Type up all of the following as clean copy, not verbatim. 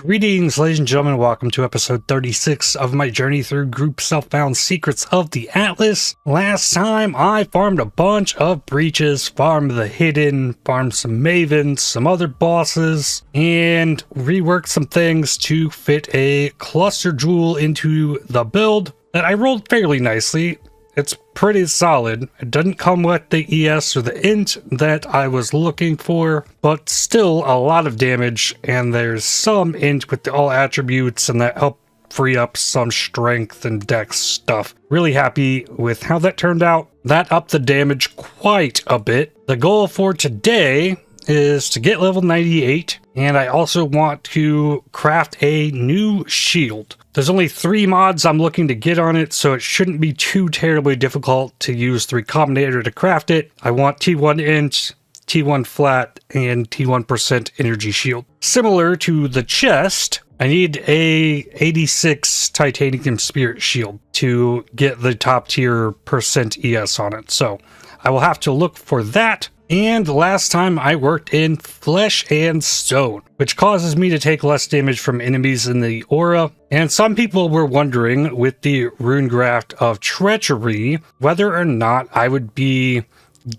Greetings, ladies and gentlemen. Welcome to episode 36 of my journey through Group Self-Found Secrets of the Atlas. Last time, I farmed a bunch of breaches, farmed the hidden, farmed some mavens, some other bosses, and reworked some things to fit a cluster jewel into the build that I rolled fairly nicely. It's pretty solid. It doesn't come with the ES or the int that I was looking for, but still a lot of damage, and there's some int with the all attributes, and that help free up some strength and dex stuff. Really happy with how that turned out. That upped the damage quite a bit. The goal for today is to get level 98, and I also want to craft a new shield. There's only 3 mods I'm looking to get on it, so it shouldn't be too terribly difficult to use the Recombinator to craft it. I want T1 int, T1 flat, and T1% energy shield. Similar to the chest, I need a 86 titanium spirit shield to get the top tier percent ES on it, so I will have to look for that. And last time I worked in Flesh and Stone, which causes me to take less damage from enemies in the aura. And some people were wondering with the Rune Graft of Treachery whether or not I would be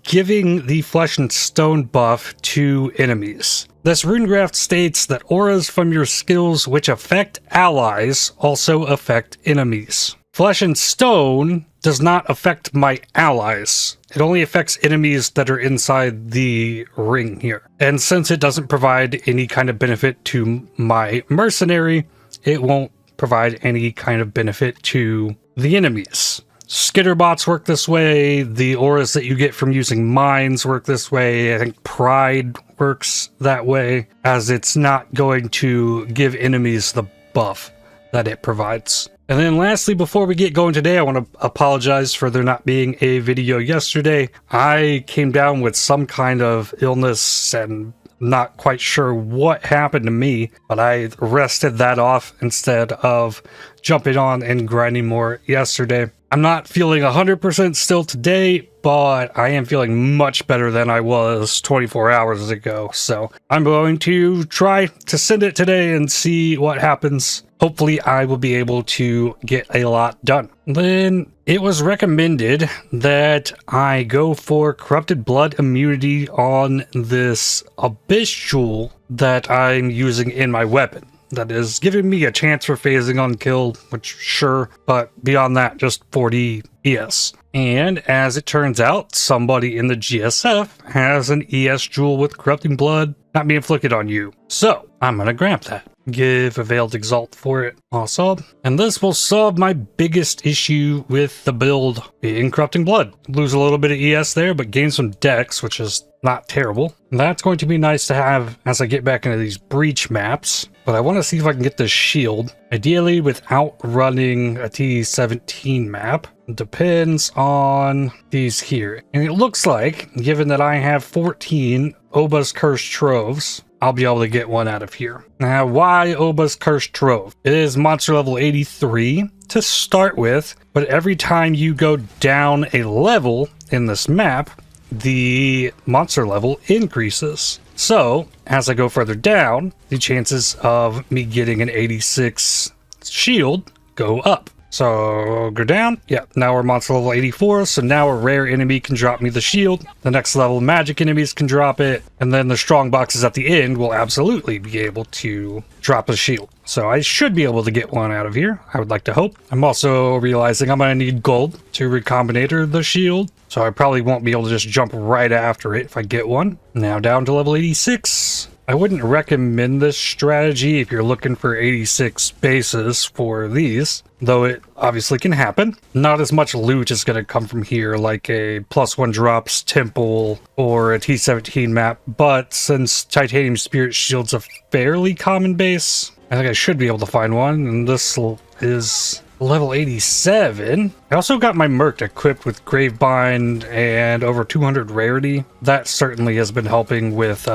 giving the Flesh and Stone buff to enemies. This Rune Graft states that auras from your skills which affect allies also affect enemies. Flesh and Stone does not affect my allies. It only affects enemies that are inside the ring here. And since it doesn't provide any kind of benefit to my mercenary, it won't provide any kind of benefit to the enemies. Skitterbots work this way. The auras that you get from using mines work this way. I think Pride works that way, as it's not going to give enemies the buff that it provides. And then lastly, before we get going today, I want to apologize for there not being a video yesterday. I came down with some kind of illness and not quite sure what happened to me, but I rested that off instead of jumping on and grinding more yesterday. I'm not feeling 100% still today, but I am feeling much better than I was 24 hours ago. So I'm going to try to send it today and see what happens. Hopefully I will be able to get a lot done. Then it was recommended that I go for Corrupted Blood immunity on this Abyss Jewel that I'm using in my weapon. That is giving me a chance for phasing on kill, which sure, but beyond that, just 40 ES. And as it turns out, somebody in the GSF has an ES jewel with Corrupting Blood not being inflicted on you. So I'm gonna grab that. Give a Veiled Exalt for it. Awesome. And this will solve my biggest issue with the build being Corrupting Blood. Lose a little bit of ES there, but gain some dex, which is not terrible. And that's going to be nice to have as I get back into these breach maps. But I want to see if I can get this shield, ideally without running a T17 map. It depends on these here. And it looks like, given that I have 14 Oba's Cursed Troves, I'll be able to get one out of here. Now, why Oba's Cursed Trove? It is monster level 83 to start with, but every time you go down a level in this map, the monster level increases. So, as I go further down, the chances of me getting an 86 shield go up. So, go down. Yeah, now we're monster level 84, so now a rare enemy can drop me the shield. The next level magic enemies can drop it, and then the strong boxes at the end will absolutely be able to drop a shield. So I should be able to get one out of here, I would like to hope. I'm also realizing I'm going to need gold to recombinator the shield, so I probably won't be able to just jump right after it if I get one. Now down to level 86. I wouldn't recommend this strategy if you're looking for 86 bases for these, though it obviously can happen. Not as much loot is going to come from here like a +1 drops temple or a T17 map, but since Titanium Spirit Shield's a fairly common base, I think I should be able to find one, and this is level 87. I also got my Merc equipped with Gravebind and over 200 rarity. That certainly has been helping with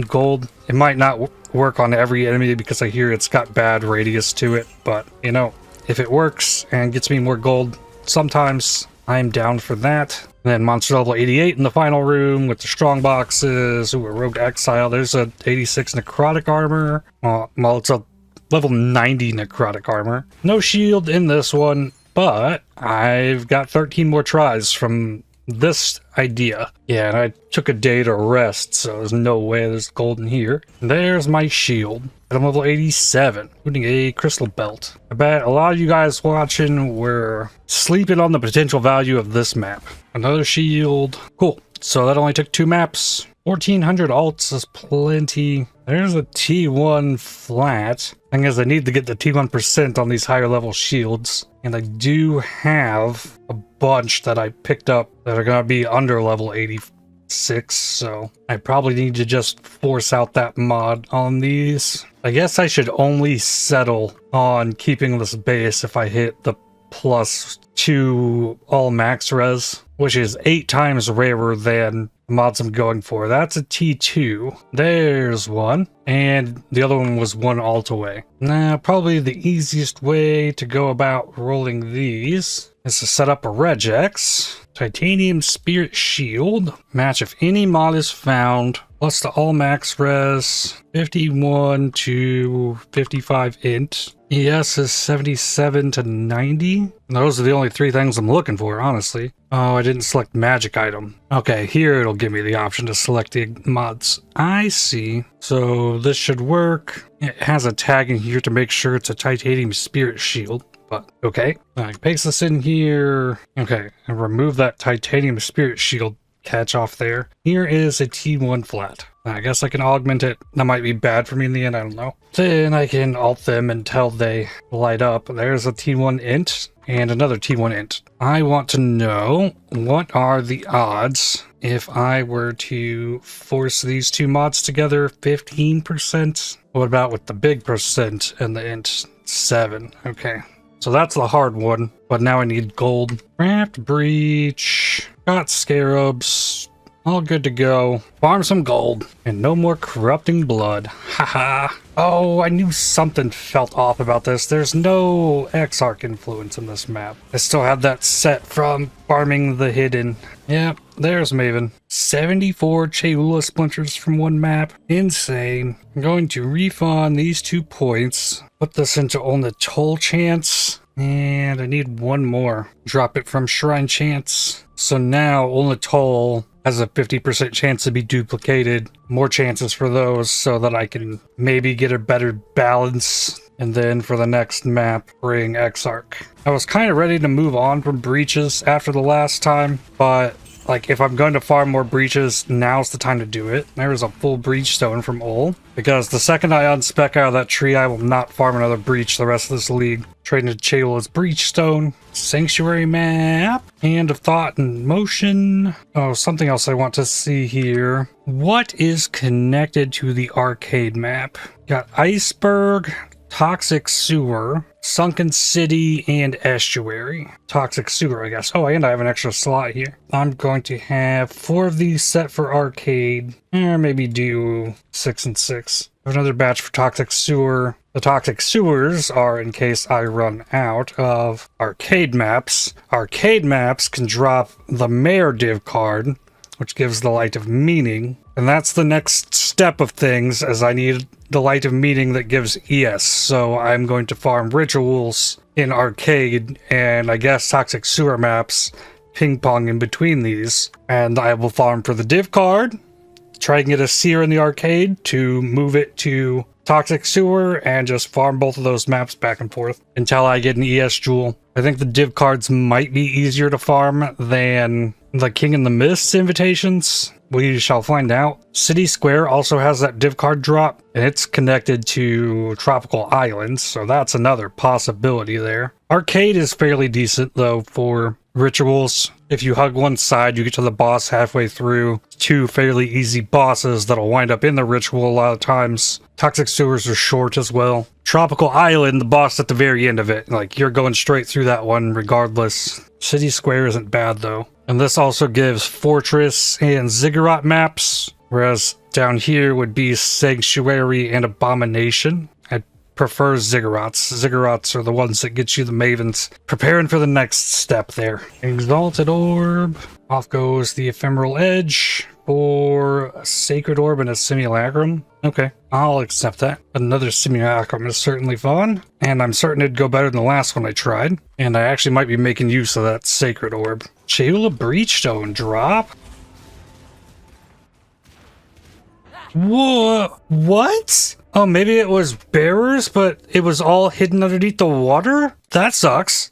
gold. It might not work on every enemy because I hear it's got bad radius to it, but you know, if it works and gets me more gold, sometimes I'm down for that. And then monster level 88 in the final room with the strong boxes. Ooh, a rogue Exile. There's a 86 necrotic armor. Well, it's a level 90 necrotic armor. No shield in this one, but I've got 13 more tries from this idea. Yeah, and I took a day to rest, so there's no way there's gold in here. There's my shield. I'm level 87, including a crystal belt. I bet a lot of you guys watching were sleeping on the potential value of this map. Another shield. Cool. So that only took 2 maps. 1400 alts is plenty. There's a T1 flat. Thing is, I need to get the T1% on these higher level shields. And I do have a bunch that I picked up that are going to be under level 86. So I probably need to just force out that mod on these. I guess I should only settle on keeping this base if I hit the +2 all max res, which is 8 times rarer than the mods I'm going for. That's a T2. There's one. And the other one was 1 alt away. Now, probably the easiest way to go about rolling these is to set up a regex. Titanium Spirit Shield. Match if any mod is found. Plus the all max res. 51 to 55 int. ES is 77 to 90. And those are the only 3 things I'm looking for, honestly. Oh, I didn't select magic item. Okay, here it'll give me the option to select the mods. I see. So this should work. It has a tag in here to make sure it's a Titanium Spirit Shield. But okay, I paste this in here. Okay, and remove that Titanium Spirit Shield catch off there. Here is a T1 flat. I guess I can augment it. That might be bad for me in the end, I don't know. Then I can alt them until they light up. There's a T1 int and another T1 int. I want to know what are the odds if I were to force these 2 mods together. 15%. What about with the big percent and the int? 7. Okay. So that's the hard one, but now I need gold. Craft breach, got scarabs, all good to go. Farm some gold, and no more corrupting blood. Haha. Oh, I knew something felt off about this. There's no Exarch influence in this map. I still have that set from farming the hidden. Yep, there's Maven. 74 Cholula splinters from 1 map. Insane. I'm going to refund these 2 points. Put this into only toll chance. And I need 1 more. Drop it from shrine chance. So now only toll has a 50% chance to be duplicated. More chances for those so that I can maybe get a better balance. And then for the next map, bring Exarch. I was kind of ready to move on from breaches after the last time, but like if I'm going to farm more breaches, now's the time to do it. There's a full breach stone from Ol. Because the second I unspec out of that tree, I will not farm another breach the rest of this league. Trading to Cholula's breach stone. Sanctuary map. Hand of thought and motion. Oh, something else I want to see here. What is connected to the arcade map? Got iceberg, toxic sewer, sunken city, and estuary. Toxic sewer, I guess. Oh, and I have an extra slot here. I'm going to have 4 of these set for arcade. Or maybe do 6 and 6. Another batch for toxic sewer. The toxic sewers are in case I run out of arcade maps. Arcade maps can drop the mayor div card, which gives the light of meaning. And that's the next step of things, as I need the light of meaning that gives ES. So I'm going to farm rituals in arcade, and I guess toxic sewer maps ping pong in between these. And I will farm for the div card, try and get a seer in the arcade to move it to toxic sewer, and just farm both of those maps back and forth until I get an ES jewel. I think the div cards might be easier to farm than the King in the Mist invitations. We shall find out. City Square also has that div card drop, and it's connected to Tropical Islands, so that's another possibility there. Arcade is fairly decent, though, for rituals. If you hug one side, you get to the boss halfway through. 2 fairly easy bosses that'll wind up in the ritual a lot of times. Toxic sewers are short as well. Tropical Island, the boss at the very end of it. Like, you're going straight through that one regardless. City Square isn't bad, though. And this also gives Fortress and Ziggurat maps, whereas down here would be Sanctuary and Abomination. I prefer Ziggurats. Ziggurats are the ones that get you the Mavens. Preparing for the next step there. Exalted Orb. Off goes the Ephemeral Edge for a Sacred Orb and a Simulacrum. Okay, I'll accept that. Another Simulacrum is certainly fun, and I'm certain it'd go better than the last one I tried. And I actually might be making use of that Sacred Orb. Cheula Breachstone drop? Whoa, what? Oh, maybe it was bearers, but it was all hidden underneath the water? That sucks.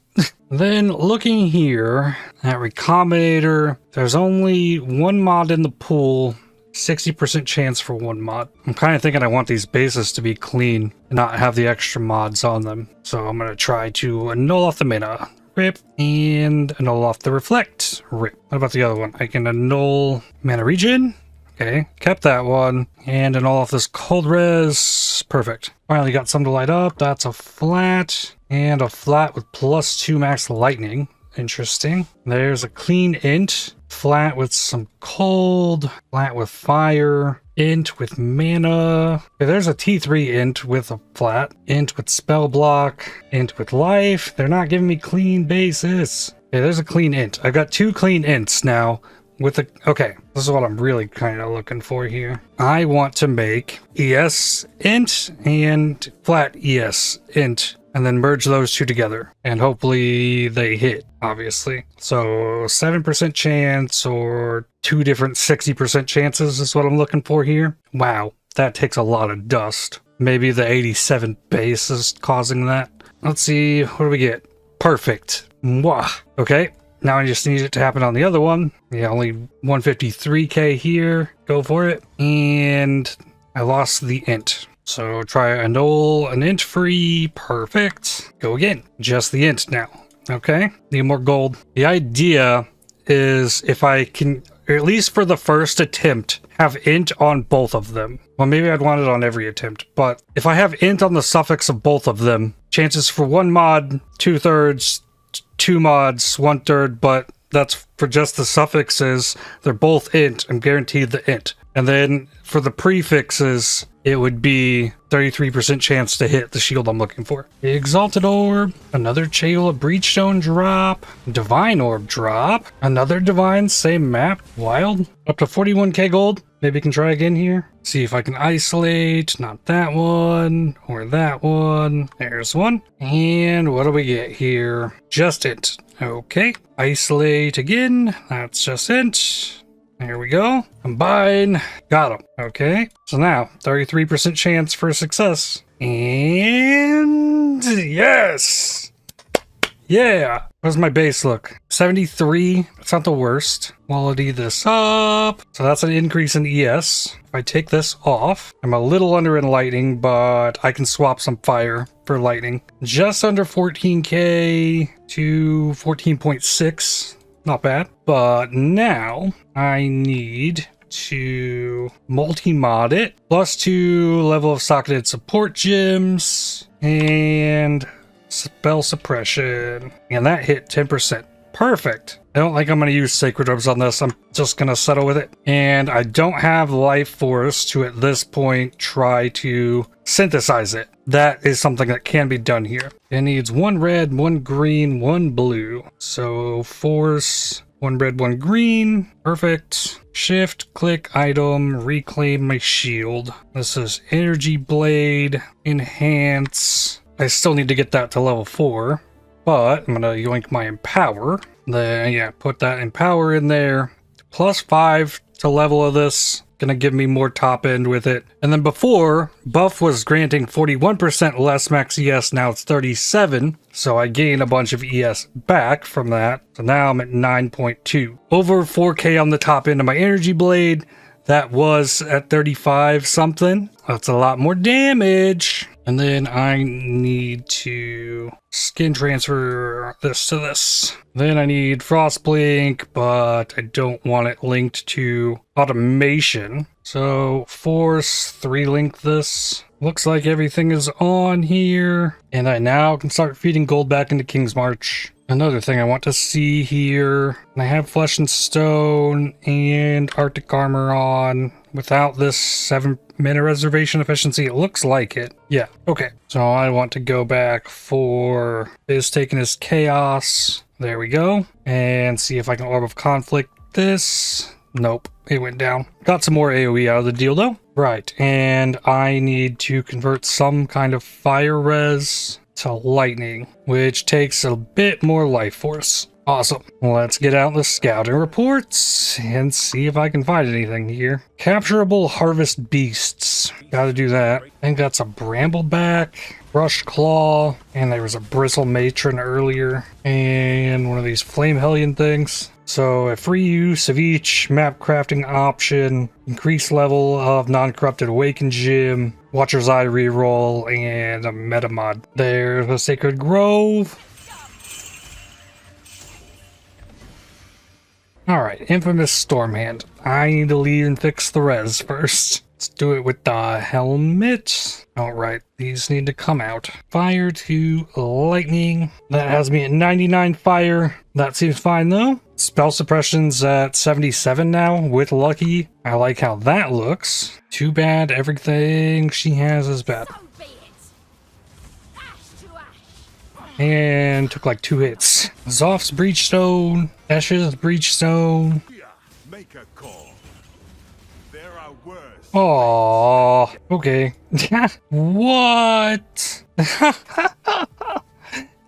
Then looking here at Recombinator, there's only one mod in the pool, 60% chance for one mod. I'm kind of thinking I want these bases to be clean and not have the extra mods on them. So I'm going to try to annul off the mana. Rip. And annul off the reflect. Rip. What about the other one? I can annul mana regen. Okay, kept that one. And annul off this cold res. Perfect. Finally got some to light up. That's a flat. And a flat with +2 max lightning. Interesting. There's a clean int. Flat with some cold. Flat with fire. Int with mana. Okay, there's a T3 int with a flat. Int with spell block. Int with life. They're not giving me clean bases. Okay, there's a clean int. I've got 2 clean ints now. Okay, this is what I'm really kind of looking for here. I want to make ES int and flat ES int, and then merge those two together. And hopefully they hit, obviously. So 7% chance or 2 different 60% chances is what I'm looking for here. Wow, that takes a lot of dust. Maybe the 87 base is causing that. Let's see, what do we get? Perfect. Mwah. Okay. Now I just need it to happen on the other one. Yeah, only 153k here. Go for it. And I lost the int. So try annul an int free. Perfect. Go again. Just the int now. Okay. Need more gold. The idea is if I can, or at least for the first attempt, have int on both of them. Well, maybe I'd want it on every attempt. But if I have int on the suffix of both of them, chances for 1 mod, 2/3, 2 mods, 1/3, but that's for just the suffixes. They're both int. I'm guaranteed the int. And then for the prefixes, it would be 33% chance to hit the shield I'm looking for. The Exalted Orb, another Cheula Breachstone drop, Divine Orb drop, another Divine, same map, wild. Up to 41k gold. Maybe I can try again here. See if I can isolate, not that one, or that one. There's one. And what do we get here? Just int. Okay. Isolate again. That's just int. There we go. Combine. Got him. Okay. So now, 33% chance for success. And yes! Yeah! What does my base look? 73. That's not the worst. Quality this up. So that's an increase in ES. If I take this off, I'm a little under in lightning, but I can swap some fire for lightning. Just under 14k to 14.6. Not bad. But now I need to multi-mod it. +2 level of socketed support gems and spell suppression. And that hit 10%. Perfect. I don't think I'm going to use Sacred Orbs on this. I'm just going to settle with it. And I don't have Life Force to, at this point, try to synthesize it. That is something that can be done here. It needs 1 red, 1 green, 1 blue. So Force, 1 red, 1 green. Perfect. Shift, click, item, reclaim my shield. This is Energy Blade, Enhance. I still need to get that to level 4. But I'm going to yoink my Empower. Then, yeah, put that Empower in there. +5 to level of this. Gonna give me more top end with it. And then before, buff was granting 41% less max ES. Now it's 37. So I gain a bunch of ES back from that. So now I'm at 9.2. Over 4k on the top end of my Energy Blade. That was at 35 something. That's a lot more damage. And then I need to skin transfer this to this. Then I need Frostblink, but I don't want it linked to automation. So Force 3-link this. Looks like everything is on here. And I now can start feeding gold back into King's March. Another thing I want to see here. I have Flesh and Stone and Arctic Armor on. Without this 7 mana reservation efficiency, it looks like it. Yeah, okay. So I want to go back for Biz taking his Chaos. There we go. And see if I can Orb of Conflict this. Nope, it went down. Got some more AoE out of the deal though. Right, and I need to convert some kind of fire res to lightning, which takes a bit more life force. Awesome. Let's get out the scouting reports and see if I can find anything here. Capturable harvest beasts. Gotta do that. I think that's a brambleback, brush claw, and there was a bristle matron earlier, and one of these flame hellion things. So a free use of each map crafting option, increased level of non-corrupted awakened gem, Watcher's Eye reroll, and a meta mod. There's the Sacred Grove. Alright, infamous Stormhand. I need to leave and fix the res first. Let's do it with the helmet. Alright, these need to come out. Fire to lightning. That has me at 99 fire. That seems fine though. Spell suppression's at 77 now with lucky. I like how that looks. Too bad everything she has is bad. And took like 2 hits. Zoph's Breachstone, Eshe's Breachstone. Make a call. There are worse. Aww, okay. What?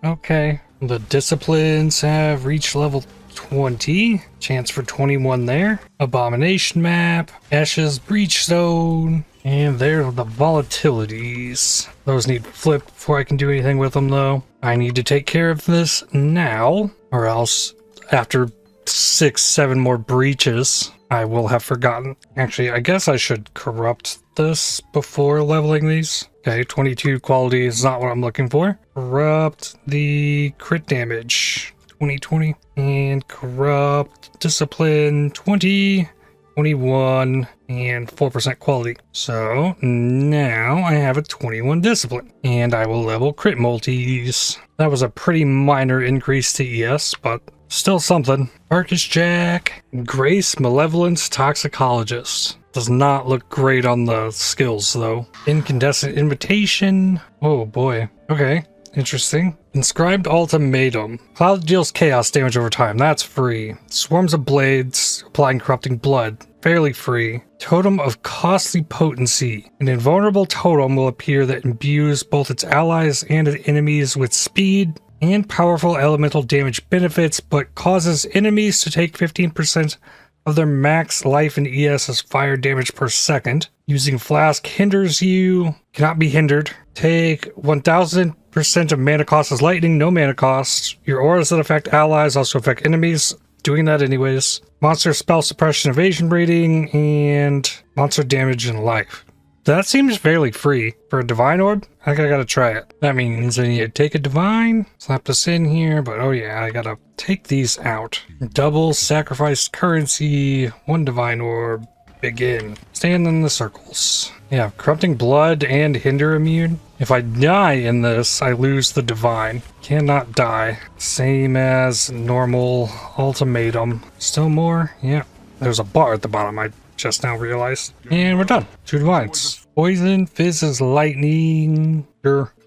Okay. The disciplines have reached level 20. Chance for 21 there. Abomination map, Eshe's Breachstone. And there's the volatilities. Those need flipped before I can do anything with them though. I need to take care of this now, or else after 6-7 more breaches, I will have forgotten. Actually, I guess I should corrupt this before leveling these. Okay, 22 quality is not what I'm looking for. Corrupt the crit damage, 20, and corrupt discipline, 20, 21, and 4% quality. So now I have a 21 discipline, and I will level crit multis. That was a pretty minor increase to ES, but still something. Arcus Jack, Grace, Malevolence, Toxicologist. Does not look great on the skills though. Incandescent Invitation. Oh boy. Okay. Interesting. Inscribed Ultimatum. Cloud deals chaos damage over time. That's free. Swarms of blades, applying corrupting blood. Fairly free. Totem of costly potency. An invulnerable totem will appear that imbues both its allies and its enemies with speed and powerful elemental damage benefits, but causes enemies to take 15% of their max life and ES as fire damage per second. Using Flask hinders you. Cannot be hindered. Take 1000% of mana cost as lightning, no mana cost. Your auras that affect allies also affect enemies. Doing that anyways. Monster spell suppression evasion rating, and monster damage and life. That seems fairly free. For a divine orb, I think I gotta try it. That means I need to take a divine, slap this in here, but oh yeah, I gotta take these out. Double sacrificed currency, 1 divine orb, begin. Stand in the circles. Yeah, corrupting blood and hinder immune. If I die in this, I lose the divine. Cannot die. Same as normal ultimatum. Still more? Yeah. There's a bar at the bottom, I just now realized. And we're done. 2 divines. Poison, fizzes, lightning,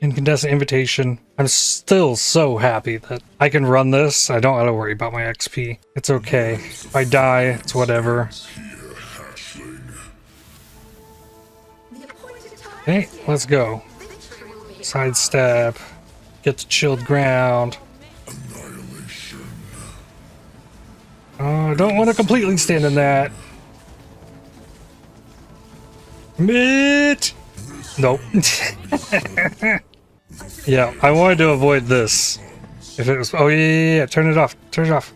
incandescent invitation. I'm still so happy that I can run this. I don't have to worry about my XP. It's okay. If I die, it's whatever. Okay, let's go. Sidestep. Get to chilled ground. Oh, I don't want to completely stand in that. Commit! Nope. Yeah, I wanted to avoid this. If it was... Oh, yeah, turn it off. Turn it off.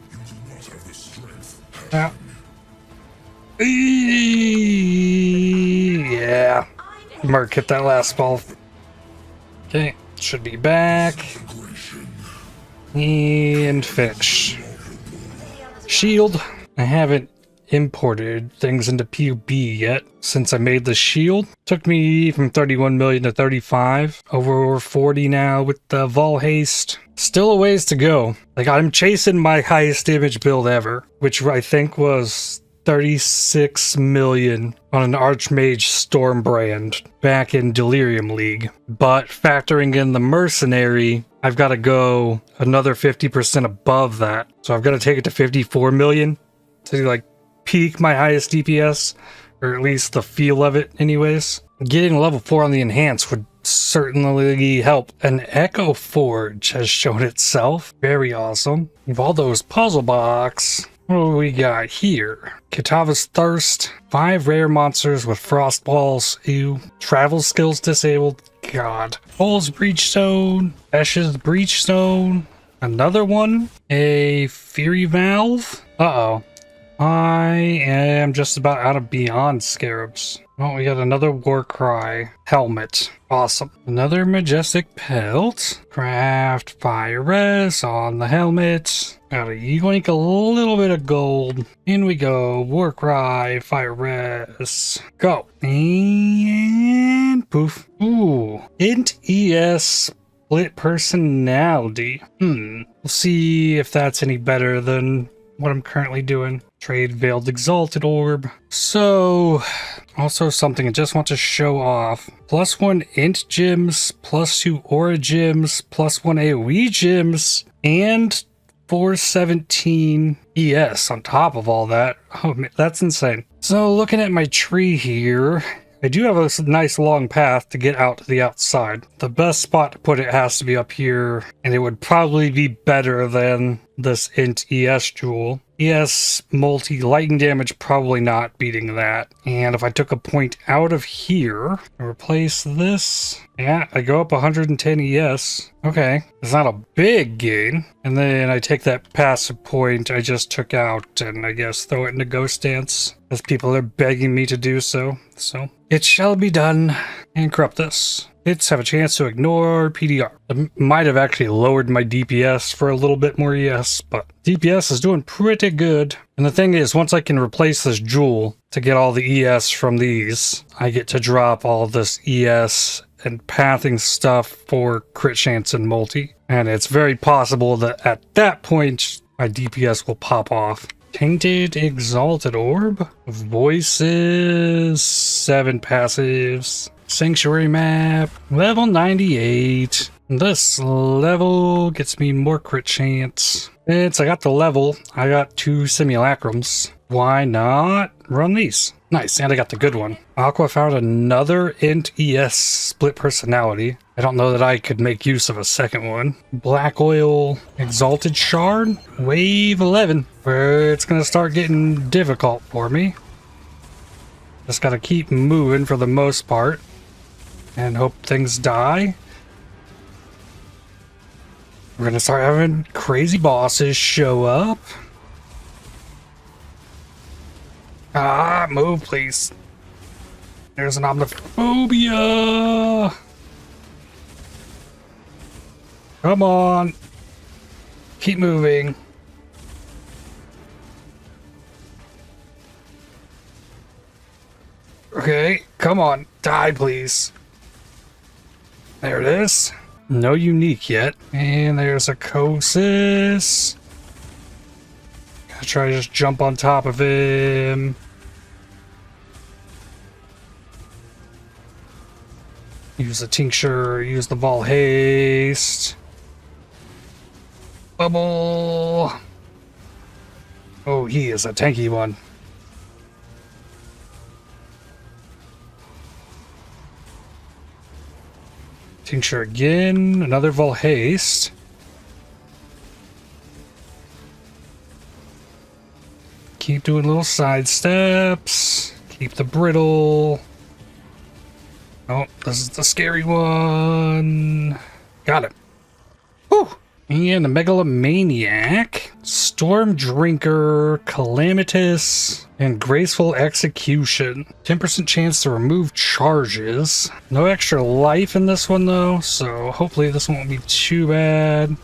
Yeah. Yeah. Mark hit that last ball. Okay, should be back. And finish. Shield. I haven't imported things into PUB yet since I made the shield. Took me from 31 million to 35. Over 40 now with the Vol Haste. Still a ways to go. Like, I'm chasing my highest damage build ever, which I think was 36 million on an Archmage Storm brand back in Delirium League. But factoring in the Mercenary, I've got to go another 50% above that. So I've got to take it to 54 million to like peak my highest DPS, or at least the feel of it anyways. Getting level 4 on the enhance would certainly help. An Echo Forge has shown itself. Very awesome. We have all those puzzle box. What do we got here? Kitava's Thirst. 5 rare monsters with frost balls. Ew. Travel skills disabled. God. Bull's Breachstone. Esh's Breachstone. Another one. A Fury Valve. Uh-oh. I am just about out of Beyond Scarabs. Oh, we got another Warcry helmet. Awesome. Another Majestic Pelt. Craft Fire Res on the helmet. Gotta yoink a little bit of gold. In we go. Warcry Fire Res. Go. And poof. Ooh. Int ES Split Personality. We'll see if that's any better than what I'm currently doing. Trade Veiled Exalted Orb. So, also something I just want to show off. +1 Int Gems, +2 Aura Gems, +1 AoE Gems, and 417 ES on top of all that. Oh man, that's insane. So looking at my tree here, I do have a nice long path to get out to the outside. The best spot to put it has to be up here, and it would probably be better than this Int ES jewel. ES multi lightning damage, probably not beating that. And if I took a point out of here and replace this, yeah, I go up 110 ES. Okay, it's not a big gain. And then I take that passive point I just took out and I guess throw it into Ghost Dance, as people are begging me to do so. So it shall be done. And corrupt this. Hits have a chance to ignore PDR. I might have actually lowered my DPS for a little bit more ES, but DPS is doing pretty good. And the thing is, once I can replace this jewel to get all the ES from these, I get to drop all this ES and pathing stuff for crit chance and multi. And it's very possible that at that point, my DPS will pop off. Tainted Exalted Orb. Voices. 7 passives. Sanctuary map, level 98. This level gets me more crit chance. Since I got the level, I got 2 simulacrums. Why not run these? Nice, and I got the good one. Aqua found another Int ES Split Personality. I don't know that I could make use of a second one. Black Oil Exalted Shard, wave 11, where it's gonna start getting difficult for me. Just gotta keep moving for the most part. And hope things die. We're gonna start having crazy bosses show up. Ah, move please. There's an Omniphobia. Come on. Keep moving. Okay, come on. Die please. There it is. No unique yet. And there's a Kosis. Gotta try to just jump on top of him. Use the Tincture, use the Vol Haste. Bubble. Oh, he is a tanky one. Tincture again, another Vol Haste. Keep doing little side steps. Keep the brittle. Oh, this is the scary one. Got it. Whew. And a Megalomaniac, Storm Drinker, Calamitous, and Graceful Execution. 10% chance to remove charges. No extra life in this one though, so hopefully this won't be too bad.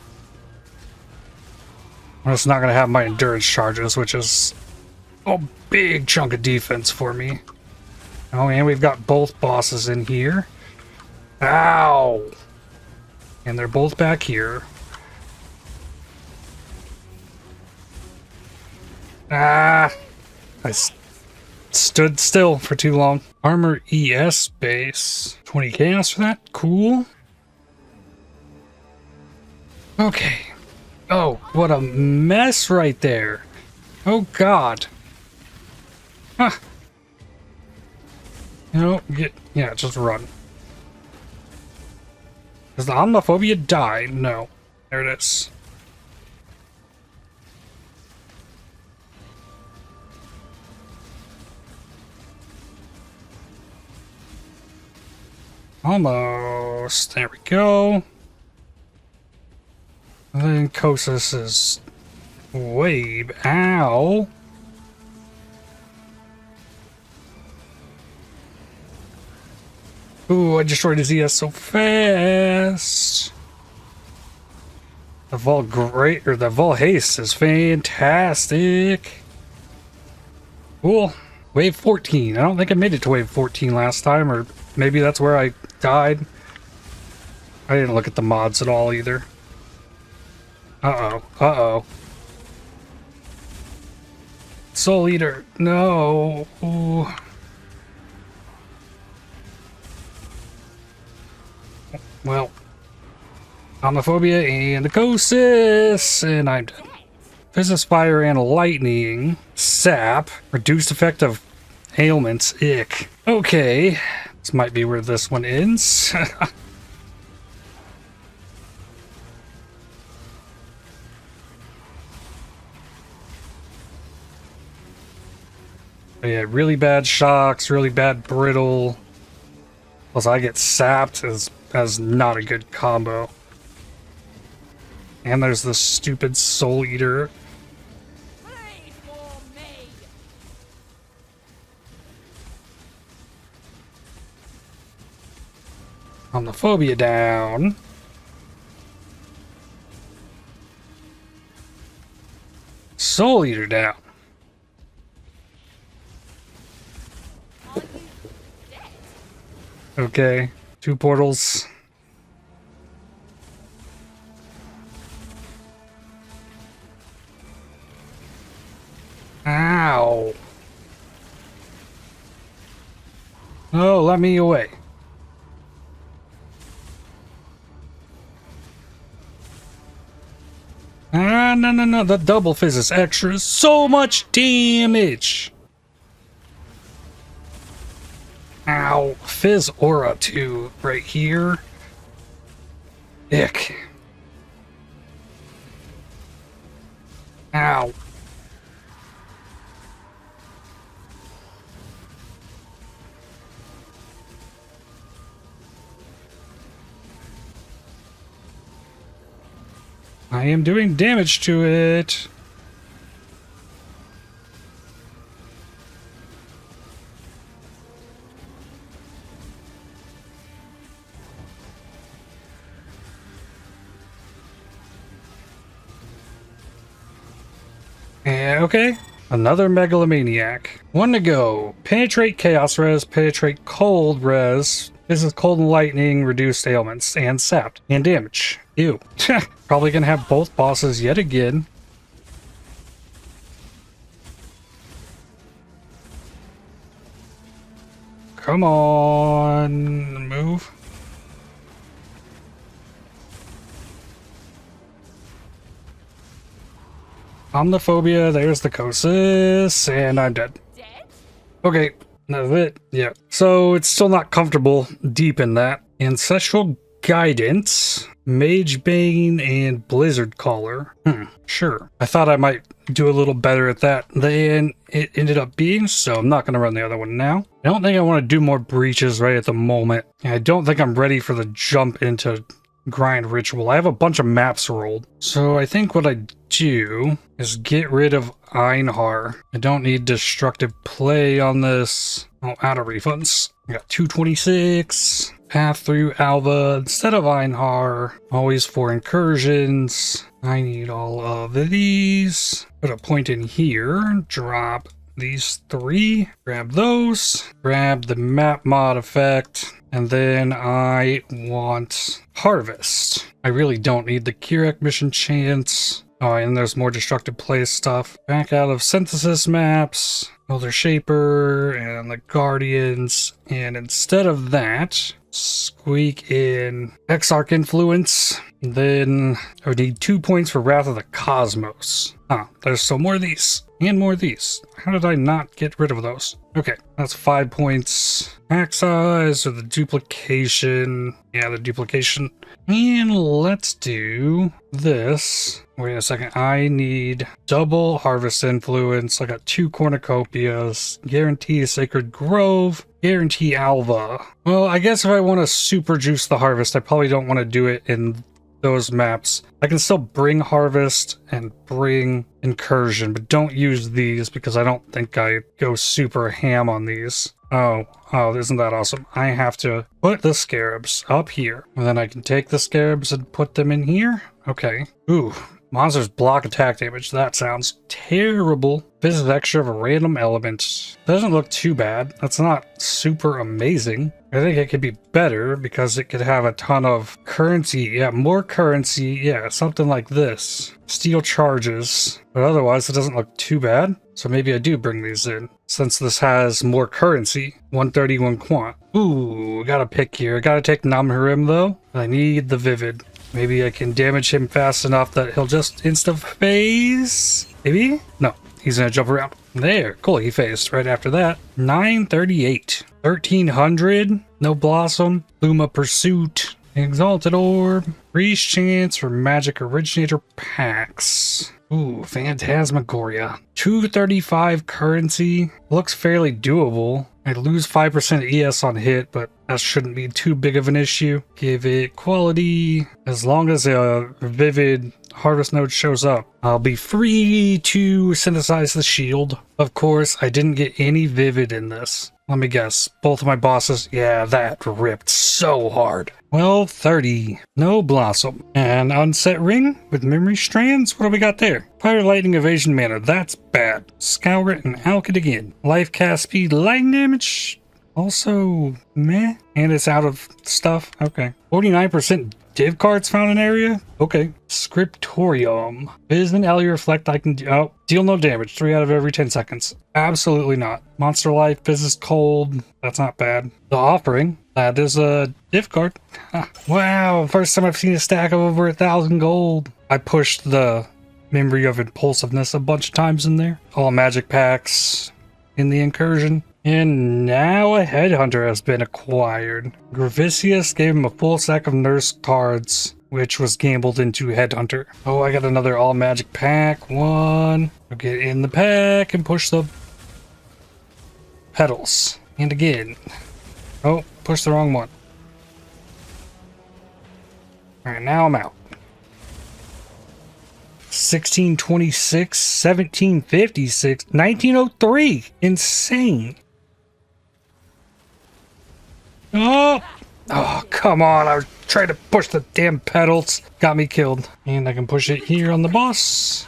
I'm just not going to have my endurance charges, which is a big chunk of defense for me. Oh, and we've got both bosses in here. Ow! And they're both back here. Ah! I stood still for too long. Armor ES base. 20 chaos for that? Cool. Okay. Oh, what a mess right there. Oh god. Huh. You know, yeah, just run. Does the homophobia die? No. There it is. Almost. There we go. And then Kosis is Wave. Ow. Ooh, I destroyed his ES so fast. The Vol Great, or the Vol Haste is fantastic. Cool. Wave 14. I don't think I made it to wave 14 last time, or maybe that's where I died. I didn't look at the mods at all either. Uh-oh. Uh-oh. Soul Eater. No. Ooh. Well. Homophobia and Ecosis, and I'm dead. Physis Fire and Lightning. Sap. Reduced effect of ailments. Ick. Okay. This might be where this one ends. Yeah, really bad shocks, really bad brittle. Plus I get sapped as not a good combo. And there's this stupid Soul Eater. Homophobia down. Soul Eater down. Okay, 2 portals. Ow. Oh, let me away. Ah, no. The double fizz is extra. So much damage. Ow. Fizz Aura too, right here. Ick. Ow. I am doing damage to it. Okay, another Megalomaniac. 1 to go. Penetrate Chaos Res, Penetrate Cold Res. This is Cold and Lightning, Reduced Ailments, and Sapped, and Damage. Ew. Probably gonna have both bosses yet again. Come on, move. Homophobia, there's the Kosis, and I'm dead. Okay, that's it. Yeah. So it's still not comfortable deep in that. Ancestral Guidance, Mage Bane, and Blizzard Caller. Sure. I thought I might do a little better at that than it ended up being, so I'm not going to run the other one now. I don't think I want to do more breaches right at the moment. And I don't think I'm ready for the jump into grind ritual. I have a bunch of maps rolled. So I think what I do is get rid of Einhar. I don't need destructive play on this. Oh, out of refunds. I got 226. Path through Alva instead of Einhar. Always 4 incursions. I need all of these. Put a point in here. Drop these 3. Grab those. Grab the map mod effect. And then I want Harvest. I really don't need the Kirek mission chance. Oh, and there's more destructive play stuff. Back out of synthesis maps. Elder Shaper and the Guardians. And instead of that, squeak in Exarch Influence. Then I would need 2 points for Wrath of the Cosmos. Huh, there's still more of these. And more of these. How did I not get rid of those? Okay, that's 5 points. Pack size or the duplication. Yeah, the duplication. And let's do this. Wait a second. I need double Harvest Influence. I got 2 Cornucopias. Guarantee Sacred Grove. Guarantee Alva. Well, I guess if I want to super juice the harvest, I probably don't want to do it in those maps. I can still bring Harvest and bring Incursion, but don't use these because I don't think I go super ham on these. Oh, isn't that awesome? I have to put the scarabs up here, and then I can take the scarabs and put them in here. Okay. Ooh, monsters block attack damage. That sounds terrible. This is extra of a random element. Doesn't look too bad. That's not super amazing. I think it could be better because it could have a ton of currency. Yeah, more currency. Yeah, something like this. Steel charges. But otherwise, it doesn't look too bad. So maybe I do bring these in. Since this has more currency. 131 quant. Ooh, gotta pick here. Gotta take Namharim though. I need the Vivid. Maybe I can damage him fast enough that he'll just insta-phase? Maybe? No. He's gonna jump around. There, cool, he phased right after that. 938. 1300. No Blossom. Luma Pursuit. Exalted Orb. Freeze chance for Magic Originator packs. Ooh, Phantasmagoria. 235 currency. Looks fairly doable. I lose 5% ES on hit, but that shouldn't be too big of an issue. Give it quality. As long as a Vivid Harvest node shows up, I'll be free to synthesize the shield. Of course, I didn't get any Vivid in this. Let me guess. Both of my bosses, yeah, that ripped so hard. Well, 30. No Blossom. And Unset Ring with Memory Strands? What do we got there? Fire Lightning Evasion Mana. That's bad. Scour it and alk it again. Life cast speed, lightning damage. Also, meh. And it's out of stuff. Okay. 49% div cards found in area? Okay. Scriptorium. Visman Alley Reflect, I can deal no damage 3 out of every 10 seconds. Absolutely not. Monster Life, Business Cold. That's not bad. The Offering. That is a div card. Wow. First time I've seen a stack of over 1,000 gold. I pushed the Memory of Impulsiveness a bunch of times in there. All magic packs in the Incursion. And now a Headhunter has been acquired. Gravicius gave him a full stack of Nurse cards, which was gambled into Headhunter. Oh, I got another all magic pack. One. I'll get in the pack and push the petals. And again. Oh, push the wrong one. Alright, now I'm out. 1626, 1756, 1903. Insane. Oh, come on. I was trying to push the damn petals. Got me killed. And I can push it here on the boss.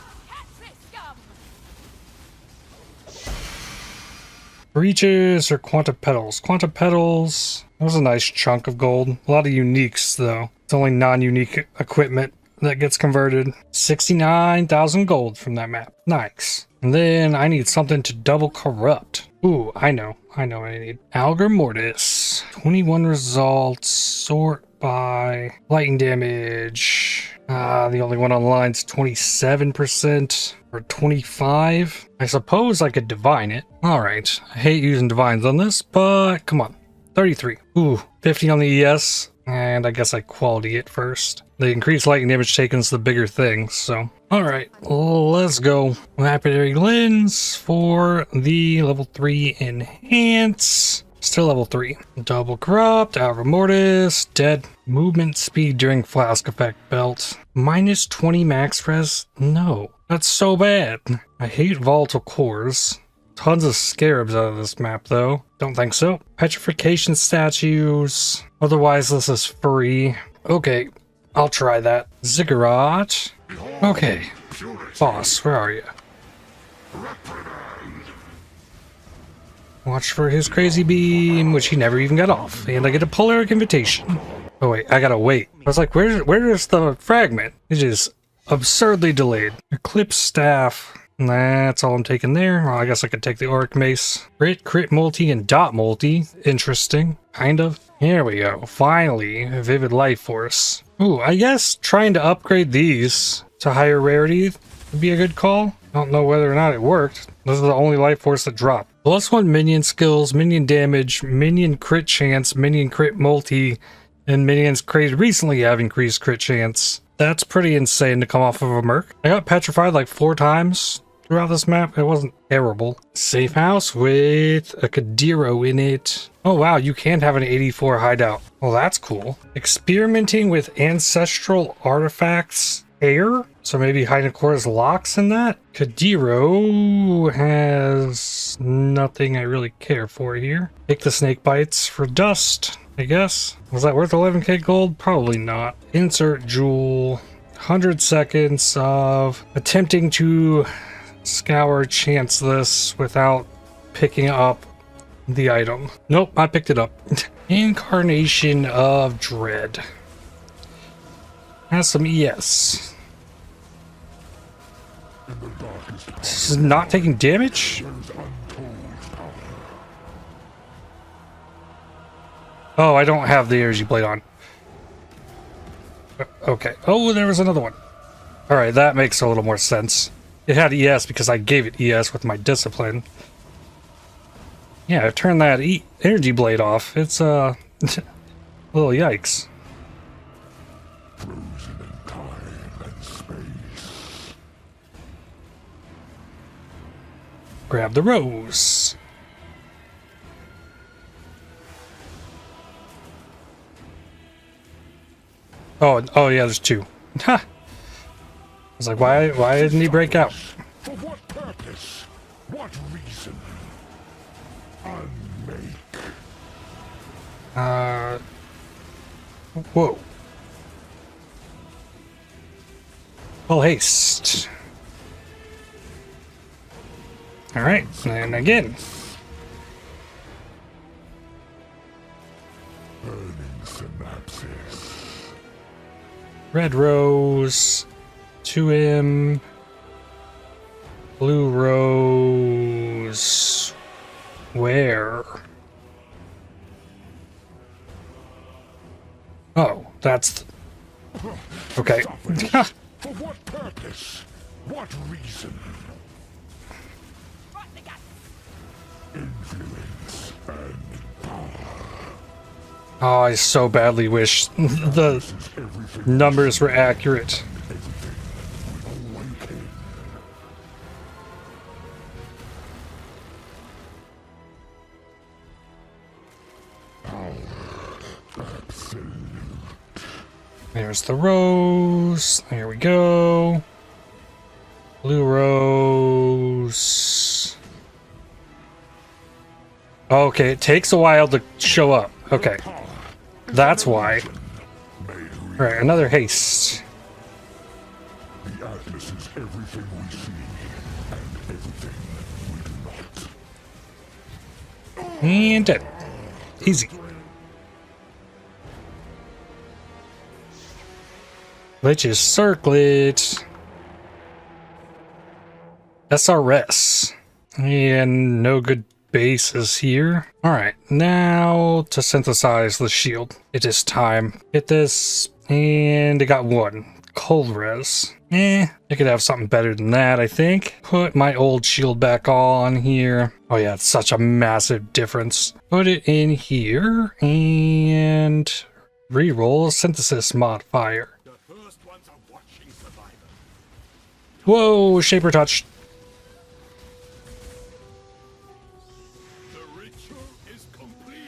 Breaches or Quanta Petals? Quanta Petals. That was a nice chunk of gold. A lot of uniques, though. It's only non-unique equipment that gets converted. 69,000 gold from that map. Nice. And then I need something to double corrupt. Ooh, I know what I need. Algar Mortis. 21 results. Sort by lightning damage. The only one online is 27% or 25. I suppose I could divine it. Alright. I hate using divines on this, but come on. 33. Ooh, 50 on the ES. And I guess I quality it first. The increased lightning damage taken is the bigger thing, so. Alright, let's go. Lapidary Lens for the level 3 enhance. Still level 3. Double Corrupt, Algar Mortis, dead. Movement speed during flask effect belt. Minus 20 max res? No, that's so bad. I hate volatile cores. Tons of scarabs out of this map, though. Don't think so. Petrification statues. Otherwise, this is free. Okay, I'll try that. Ziggurat. Okay. Boss, where are you? Watch for his crazy beam, which he never even got off. And I get a Polaric Invitation. Oh, wait, I gotta wait. I was like, where's the fragment? It is absurdly delayed. Eclipse Staff. That's all I'm taking there. Well, I guess I could take the Auric Mace. Crit multi, and dot multi. Interesting. Kind of. Here we go. Finally, a Vivid Life Force. Ooh, I guess trying to upgrade these to higher rarity would be a good call. I don't know whether or not it worked. This is the only life force that dropped. +1 minion skills, minion damage, minion crit chance, minion crit multi, and minions created recently have increased crit chance. That's pretty insane to come off of a Merc. I got petrified like 4 times throughout this map. It wasn't terrible. Safe house with a Kadiro in it. Oh wow, you can have an 84 hideout. Well, that's cool. Experimenting with ancestral artifacts. Air? So maybe Hynocora's locks in that? Kadiro has nothing I really care for here. Take the snake bites for dust, I guess. Was that worth 11k gold? Probably not. Insert jewel. 100 seconds of attempting to scour chance this without picking up the item. Nope, I picked it up. Incarnation of Dread. Has some ES. This is not taking damage? Oh, I don't have the energy blade on. Okay. Oh, there was another one. Alright, that makes a little more sense. It had ES because I gave it ES with my discipline. Yeah, I turned that energy blade off. It's a little yikes. Grab the rose. Oh yeah, there's 2. Ha! I was like, why didn't he break out? For what purpose? What reason? Unmake. Whoa. Full haste. Alright, and again. Burning synapses. Red rose. 2M. Blue rose. Where? Oh, that's... Okay. For what purpose? What reason? Influence and power. Oh, I so badly wish the numbers were accurate. There's the rose. There we go. Blue rose. Okay, it takes a while to show up. Okay. That's why. Alright, another haste. The Atlas is everything we see and everything we do not. And dead. Easy. Lich's circlet. SRS. And no good bases here. Alright, now to synthesize the shield. It is time. Hit this, and it got 1. Cold res. I could have something better than that, I think. Put my old shield back on here. Oh yeah, it's such a massive difference. Put it in here, and reroll a synthesis modifier. Whoa, Shaper Touch. The ritual is complete.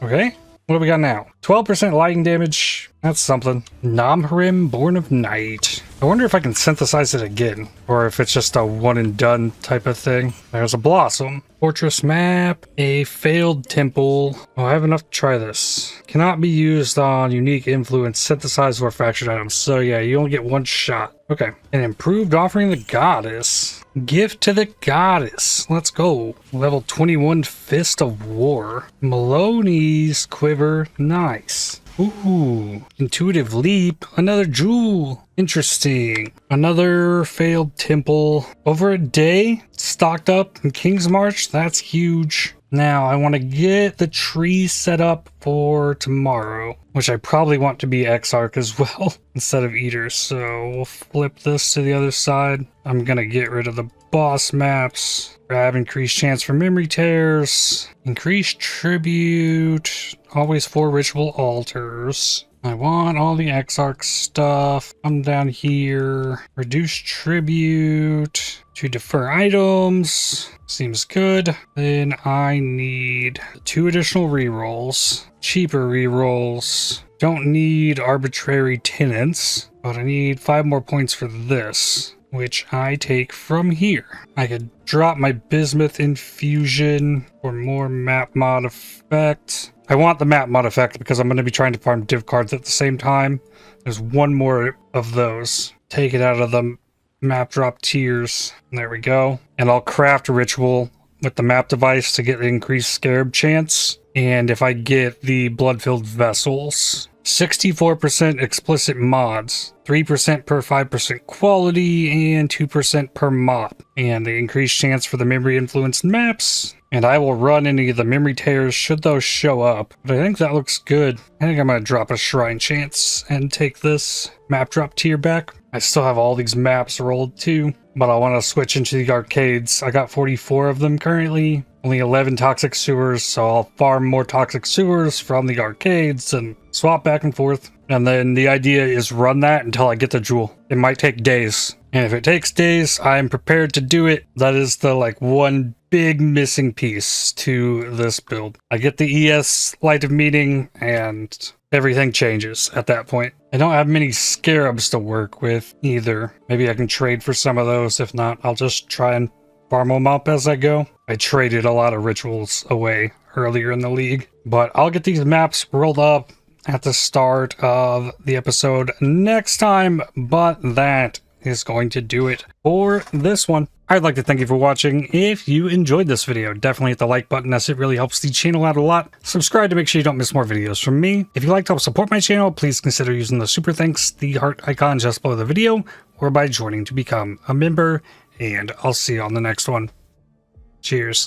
Okay, what do we got now? 12% lightning damage. That's something. Namharim, Born of Night. I wonder if I can synthesize it again, or if it's just a one and done type of thing. There's a Blossom. Fortress map, a failed temple. Oh, I have enough to try this. Cannot be used on unique influence, synthesized or fractured items. So yeah, you only get 1 shot. Okay. An improved offering the goddess. Gift to the goddess. Let's go. Level 21 Fist of War. Maloney's quiver. Nice. Ooh, intuitive leap, another jewel. Interesting. Another failed temple. Over a day, stocked up in King's March. That's huge. Now, I want to get the tree set up for tomorrow, which I probably want to be Exarch as well instead of Eaters. So we'll flip this to the other side. I'm going to get rid of the boss maps, grab increased chance for memory tears, increased tribute, always 4 ritual altars. I want all the Exarch stuff. Come down here, reduce tribute to defer items. Seems good. Then I need 2 additional rerolls, cheaper rerolls. Don't need arbitrary tenants, but I need 5 more points for this, which I take from here. I could drop my bismuth infusion for more map mod effect. I want the map mod effect because I'm going to be trying to farm div cards at the same time. There's 1 more of those. Take it out of the map drop tiers. There we go. And I'll craft a ritual with the map device to get the increased scarab chance. And if I get the blood-filled vessels, 64% explicit mods, 3% per 5% quality, and 2% per mod. And the increased chance for the memory influenced maps. And I will run any of the memory tears should those show up. But I think that looks good. I think I'm going to drop a shrine chance and take this map drop tier back. I still have all these maps rolled too, but I want to switch into the arcades. I got 44 of them currently. Only 11 toxic sewers, so I'll farm more toxic sewers from the arcades and swap back and forth. And then the idea is run that until I get the jewel. It might take days. And if it takes days, I'm prepared to do it. That is the one big missing piece to this build. I get the ES Light of Meeting and everything changes at that point. I don't have many scarabs to work with either. Maybe I can trade for some of those. If not, I'll just try and farm them up as I go. I traded a lot of rituals away earlier in the league, but I'll get these maps rolled up at the start of the episode next time, but that is going to do it for this one. I'd like to thank you for watching. If you enjoyed this video, definitely hit the like button as it really helps the channel out a lot. Subscribe to make sure you don't miss more videos from me. If you'd like to help support my channel, please consider using the super thanks, the heart icon just below the video, or by joining to become a member, and I'll see you on the next one. Cheers.